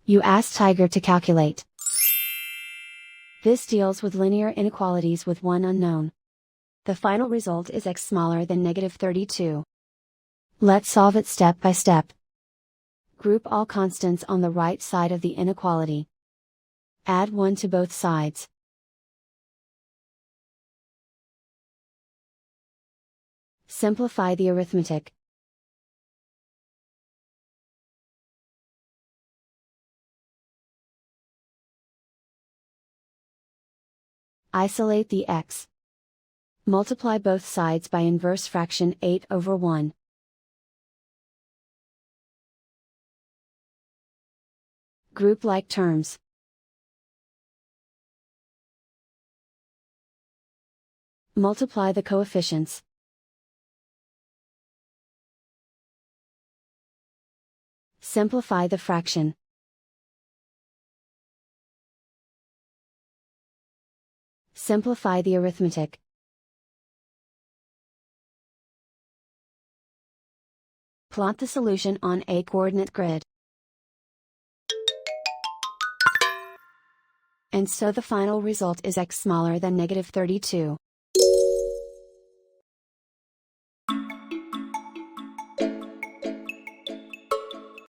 You ask Tiger to calculate. This deals with linear inequalities with one unknown. The final result is x smaller than -32. Let's solve it step by step. Group all constants on the right side of the inequality. Add 1 to both sides. Simplify the arithmetic. Isolate the x. Multiply both sides by inverse fraction 8/1. Group like terms. Multiply the coefficients. Simplify the fraction. Simplify the arithmetic. Plot the solution on a coordinate grid. And so the final result is x smaller than -32.